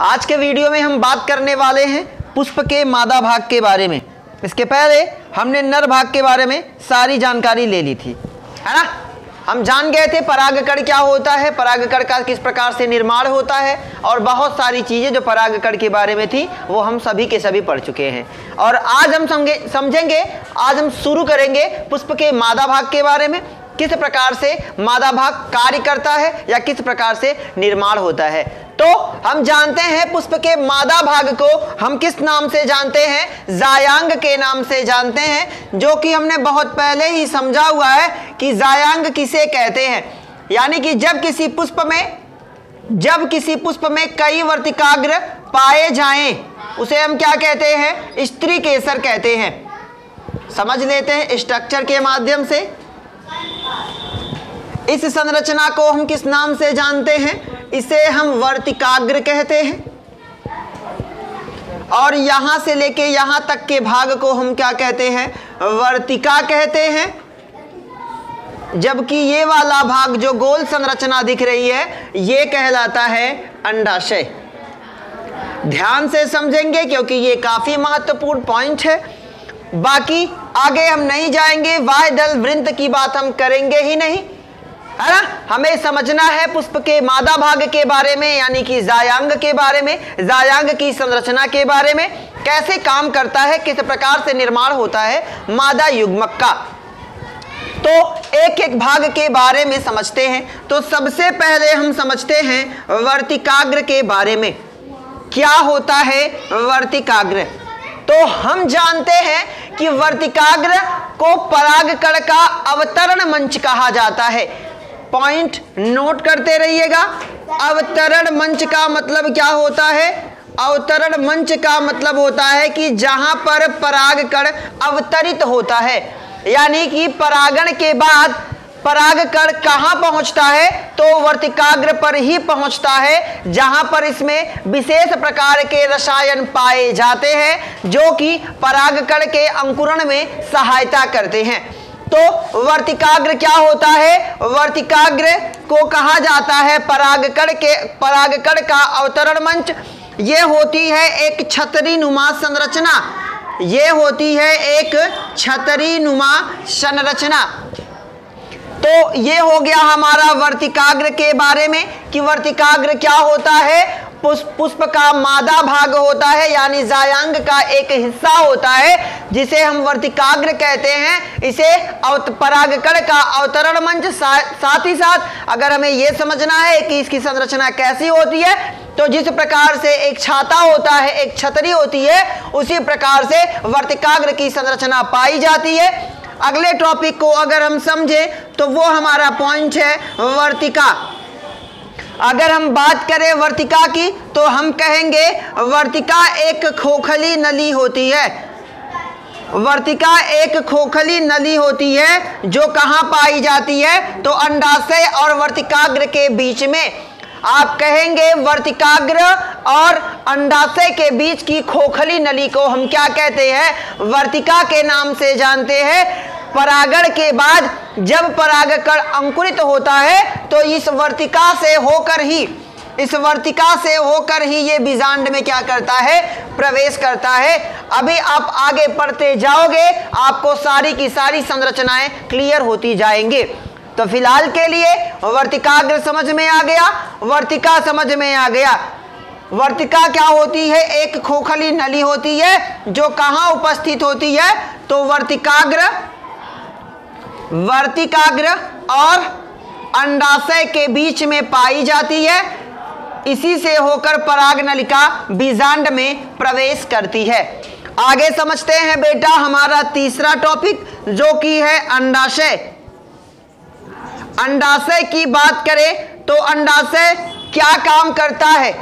आज के वीडियो में हम बात करने वाले हैं पुष्प के मादा भाग के बारे में। इसके पहले हमने नर भाग के बारे में सारी जानकारी ले ली थी, है ना। हम जान गए थे परागकण क्या होता है, परागकण का किस प्रकार से निर्माण होता है, और बहुत सारी चीज़ें जो परागकण के बारे में थी वो हम सभी के सभी पढ़ चुके हैं। और आज हम समझेंगे, आज हम शुरू करेंगे पुष्प के मादा भाग के बारे में, किस प्रकार से मादा भाग कार्य करता है या किस प्रकार से निर्माण होता है। तो हम जानते हैं पुष्प के मादा भाग को हम किस नाम से जानते हैं, जायांग के नाम से जानते हैं, जो कि हमने बहुत पहले ही समझा हुआ है कि जायांग किसे कहते हैं। यानी कि जब किसी पुष्प में कई वर्तिकाग्र पाए जाएं उसे हम क्या कहते हैं, स्त्री केसर कहते हैं। समझ लेते हैं स्ट्रक्चर के माध्यम से। इस संरचना को हम किस नाम से जानते हैं, इसे हम वर्तिकाग्र कहते हैं। और यहां से लेके यहां तक के भाग को हम क्या कहते हैं, वर्तिका कहते हैं। जबकि ये वाला भाग जो गोल संरचना दिख रही है ये कहलाता है अंडाशय। ध्यान से समझेंगे क्योंकि ये काफी महत्वपूर्ण पॉइंट है। बाकी आगे हम नहीं जाएंगे, वाय दल वृंत की बात हम करेंगे ही नहीं, है ना। हमें समझना है पुष्प के मादा भाग के बारे में, यानी कि जायांग के बारे में, जायांग की संरचना के बारे में, कैसे काम करता है, किस प्रकार से निर्माण होता है मादा युग्मक का। तो एक एक भाग के बारे में समझते हैं। तो सबसे पहले हम समझते हैं वर्तिकाग्र के बारे में। क्या होता है वर्तिकाग्र? तो हम जानते हैं कि वर्तिकाग्र को परागकण का अवतरण मंच कहा जाता है। पॉइंट नोट करते रहिएगा। अवतरण मंच का मतलब क्या होता है? अवतरण मंच का मतलब होता है कि जहां पर परागकण अवतरित होता है, यानी कि परागण के बाद परागकण कहां पहुंचता है, तो वर्तिकाग्र पर ही पहुंचता है, जहां पर इसमें विशेष प्रकार के रसायन पाए जाते हैं जो कि परागकण के अंकुरण में सहायता करते हैं। तो वर्तिकाग्र क्या होता है? वर्तिकाग्र को कहा जाता है परागकण का अवतरण मंच। ये होती है एक छतरी नुमा संरचना, ये होती है एक छतरी नुमा संरचना। तो ये हो गया हमारा वर्तिकाग्र के बारे में कि वर्तिकाग्र क्या होता है। पुष्प का मादा भाग होता है, यानी जायांग का एक हिस्सा होता है जिसे हम वर्तिकाग्र कहते हैं। इसे परागकण का अवतरण मंच, साथ ही साथ अगर हमें यह समझना है कि इसकी संरचना कैसी होती है, तो जिस प्रकार से एक छाता होता है, एक छतरी होती है, उसी प्रकार से वर्तिकाग्र की संरचना पाई जाती है। अगले टॉपिक को अगर हम समझें तो वो हमारा पॉइंट है वर्तिका। अगर हम बात करें वर्तिका की तो हम कहेंगे वर्तिका एक खोखली नली होती है। वर्तिका एक खोखली नली होती है जो कहां पाई जाती है, तो अंडाशय और वर्तिकाग्र के बीच में। आप कहेंगे वर्तिकाग्र और अंडाशय के बीच की खोखली नली को हम क्या कहते हैं, वर्तिका के नाम से जानते हैं। परागण के बाद जब परागकण अंकुरित होता है तो इस वर्तिका से होकर ही ये बीजांड में क्या करता है, प्रवेश करता है। अभी आप आगे पढ़ते जाओगे आपको सारी की सारी संरचनाएं क्लियर होती जाएंगी। तो फिलहाल के लिए वर्तिकाग्र समझ में आ गया, वर्तिका समझ में आ गया। वर्तिका क्या होती है? एक खोखली नली होती है जो कहां उपस्थित होती है, तो वर्तिकाग्र और अंडाशय के बीच में पाई जाती है। इसी से होकर परागनलिका बीजांड में प्रवेश करती है। आगे समझते हैं बेटा हमारा तीसरा टॉपिक जो कि है अंडाशय। अंडाशय की बात करें तो अंडाशय क्या काम करता है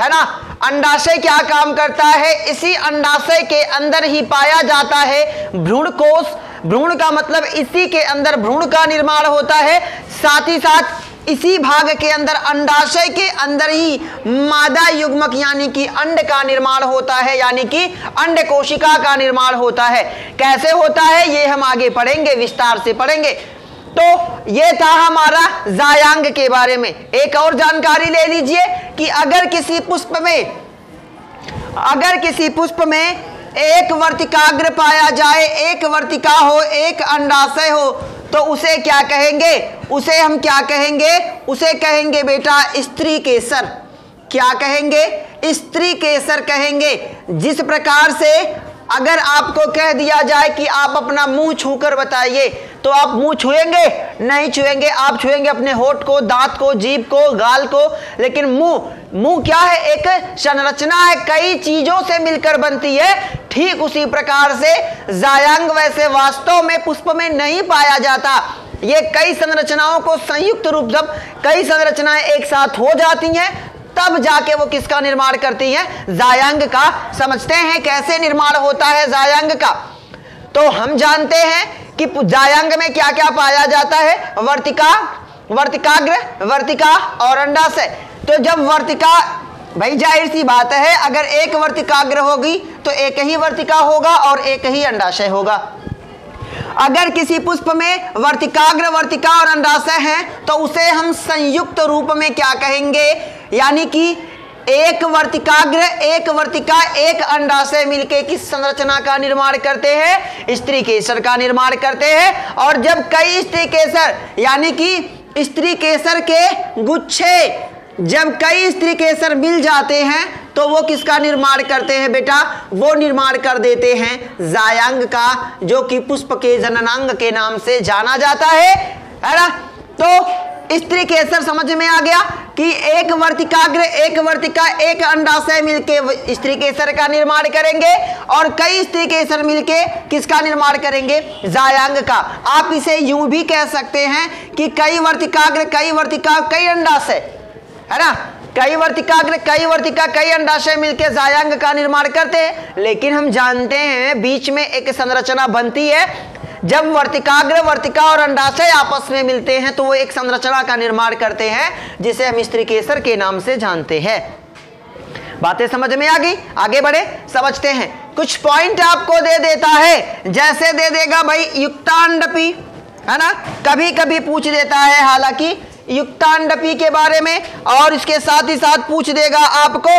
ना। अंडाशय क्या काम करता है? इसी अंडाशय के अंदर ही पाया जाता है भ्रूण कोश। भ्रूण का मतलब इसी के अंदर भ्रूण का निर्माण होता है। साथ ही साथ इसी भाग के अंदर अंडाशय के अंदर ही मादा युग्मक यानी कि अंड का निर्माण होता है, यानी कि अंड कोशिका का निर्माण होता है। कैसे होता है ये हम आगे पढ़ेंगे, विस्तार से पढ़ेंगे। तो ये था हमारा जायांग के बारे में। एक और जानकारी ले लीजिए कि अगर किसी पुष्प में अगर किसी पुष्प में एक वर्तिकाग्र पाया जाए, एक वर्तिका हो, एक अंडाशय हो, तो उसे क्या कहेंगे? उसे हम क्या कहेंगे? उसे कहेंगे बेटा स्त्री केसर। क्या कहेंगे? स्त्री केसर कहेंगे। जिस प्रकार से अगर आपको कह दिया जाए कि आप अपना मुंह छूकर बताइए, तो आप मुंह छुएंगे? नहीं छुएंगे। आप छुएंगे अपने होठ को, दांत को, जीभ को, गाल को, लेकिन मुंह क्या है? एक संरचना है, कई चीजों से मिलकर बनती है। ठीक उसी प्रकार से जायांग वैसे वास्तव में पुष्प में नहीं पाया जाता। ये कई संरचनाओं को संयुक्त रूप, जब कई संरचनाएं एक साथ हो जाती हैं तब जाके वो किसका निर्माण करती हैं? जायांग का। समझते हैं कैसे निर्माण होता है जायांग का? तो हम जानते हैं कि जायांग में क्या क्या पाया जाता है? वर्तिका, वर्तिकाग्र, वर्तिका और अंडाशय। तो जब वर्तिका, भाई जाहिर सी बात है, अगर एक वर्तिकाग्र होगी तो एक ही वर्तिका होगा और एक ही अंडाशय होगा। अगर किसी पुष्प में वर्तिकाग्र, वर्तिका और अंडाशय हैं तो उसे हम संयुक्त रूप में क्या कहेंगे? यानी कि एक वर्तिकाग्र, एक वर्तिका, एक अंडाशय मिलके किस संरचना का निर्माण करते हैं? स्त्री केसर का निर्माण करते हैं। और जब कई स्त्री केसर, यानी कि स्त्री केसर के गुच्छे, जब कई स्त्री केसर मिल जाते हैं तो वो किसका निर्माण करते हैं बेटा? वो निर्माण कर देते हैं जायांग का, जो कि पुष्प के जननांग के नाम से जाना जाता है ना? तो स्त्री केसर समझ में आ गया कि एक वर्तिकाग्र, एक वर्तिका, एक अंडाशय मिलके स्त्री केसर का निर्माण करेंगे और कई स्त्री केसर मिलके किसका निर्माण करेंगे? जायांग का। आप इसे यूं भी कह सकते हैं कि कई वर्तिकाग्र, कई वर्तिका, कई अंडाशय, है ना? कई वर्तिकाग्र, कई वर्तिका, कई अंडाशय मिलकर जायांग का निर्माण करते हैं। लेकिन हम जानते हैं बीच में एक संरचना बनती है। जब वर्तिकाग्र, वर्तिका और अंडाशय आपस में मिलते हैं तो वो एक संरचना का निर्माण करते हैं जिसे हम स्त्री केसर के नाम से जानते हैं। बातें समझ में आ गई? आगे बढ़े, समझते हैं। कुछ पॉइंट आपको दे देता है, जैसे दे देगा भाई युक्तांडपी, है ना? कभी कभी पूछ देता है हालांकि युक्तांडपी के बारे में, और इसके साथ ही साथ पूछ देगा आपको,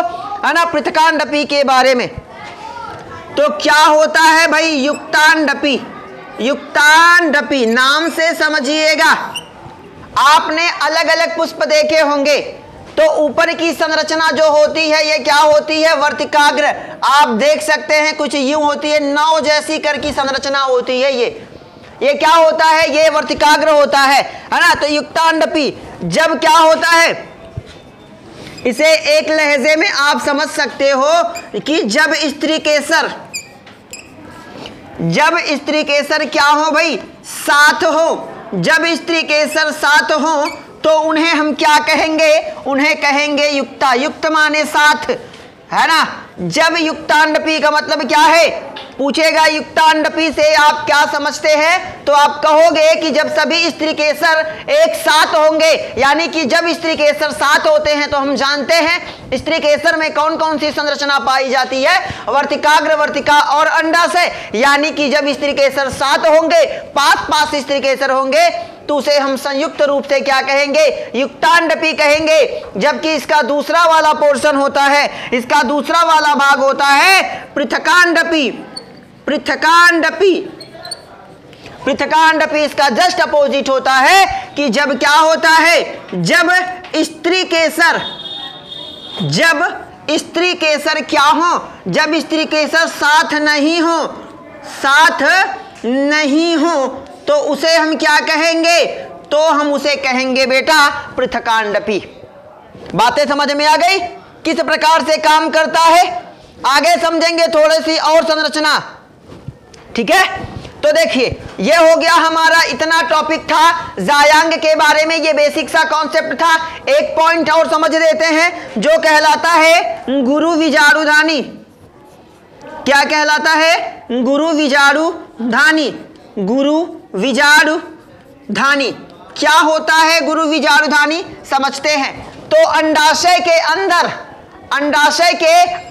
है ना, पृथकांडपी के बारे में। तो क्या होता है भाई युक्तांडपी? युक्तांडपी नाम से समझिएगा। आपने अलग अलग पुष्प देखे होंगे, तो ऊपर की संरचना जो होती है ये क्या होती है? वर्तिकाग्र। आप देख सकते हैं कुछ यूं होती है, नाव जैसी कर की संरचना होती है। ये क्या होता है? ये वर्तिकाग्र होता है ना? तो युक्तांडपी जब क्या होता है, इसे एक लहजे में आप समझ सकते हो कि जब स्त्री केसर क्या हो भाई? साथ हो। जब स्त्री केसर साथ हो तो उन्हें हम क्या कहेंगे? उन्हें कहेंगे युक्ता। युक्त माने साथ, है ना? जब युक्तांडपी का मतलब क्या है? पूछेगा युक्तांडपी से आप क्या समझते हैं, तो आप कहोगे कि जब सभी स्त्री केसर एक साथ होंगे, यानी कि जब स्त्री केसर साथ होते हैं तो हम जानते हैं स्त्री केसर में कौन कौन सी संरचना पाई जाती है? वर्तिकाग्र, वर्तिका और अंडाशय। यानी कि जब स्त्री केसर साथ होंगे, पास स्त्री केसर होंगे, तो उसे हम संयुक्त रूप से क्या कहेंगे? युक्तांडपी कहेंगे। जबकि इसका दूसरा वाला पोर्शन होता है, इसका दूसरा वाला भाग होता है पृथकांडपी। पृथकांडपी इसका जस्ट अपोजिट होता है कि जब क्या होता है? जब स्त्री केसर क्या हो? जब स्त्री केसर साथ नहीं हो तो उसे हम क्या कहेंगे? तो हम उसे कहेंगे बेटा पृथकांडपी। बातें समझ में आ गई किस प्रकार से काम करता है? आगे समझेंगे थोड़ी सी और संरचना, ठीक है? तो देखिए, ये हो गया हमारा, इतना टॉपिक था जायांग के बारे में, ये बेसिक सा कॉन्सेप्ट था। एक पॉइंट और समझ लेते हैं जो कहलाता है गुरु विजारुधानी। क्या कहलाता है? गुरु विजारुधानी। गुरु विजारुधानी क्या होता है? गुरु विजारुधानी समझते हैं। तो अंडाशय के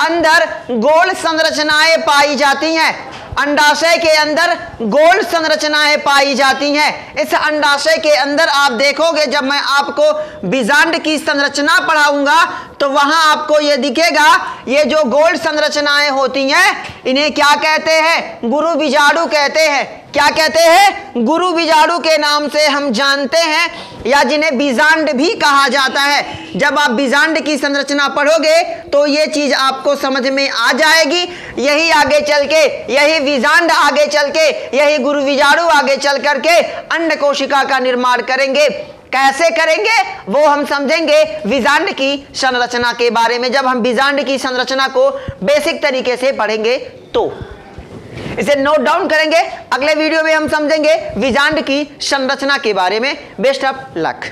अंदर गोल संरचनाएं पाई जाती हैं। अंडाशय के अंदर गोल संरचनाएं पाई जाती हैं। इस अंडाशय के अंदर आप देखोगे, जब मैं आपको बीजांड की संरचना पढ़ाऊंगा तो वहां आपको यह दिखेगा, ये जो गोल संरचनाएं होती हैं इन्हें क्या कहते हैं? गुरु बीजाणु कहते हैं। क्या कहते हैं? गुरु बीजाणु के नाम से हम जानते हैं, या जिन्हें बीजांड भी कहा जाता है। जब आप बीजांड की संरचना पढ़ोगे तो ये चीज आपको समझ में आ जाएगी। यही आगे चल के, यही बीजांड आगे चल के, यही गुरु बीजाणु आगे चल करके अंड कोशिका का निर्माण करेंगे। कैसे करेंगे वो हम समझेंगे बीजांड की संरचना के बारे में, जब हम बीजांड की संरचना को बेसिक तरीके से पढ़ेंगे तो इसे नोट डाउन करेंगे। अगले वीडियो में हम समझेंगे बीजांड की संरचना के बारे में। Best of luck.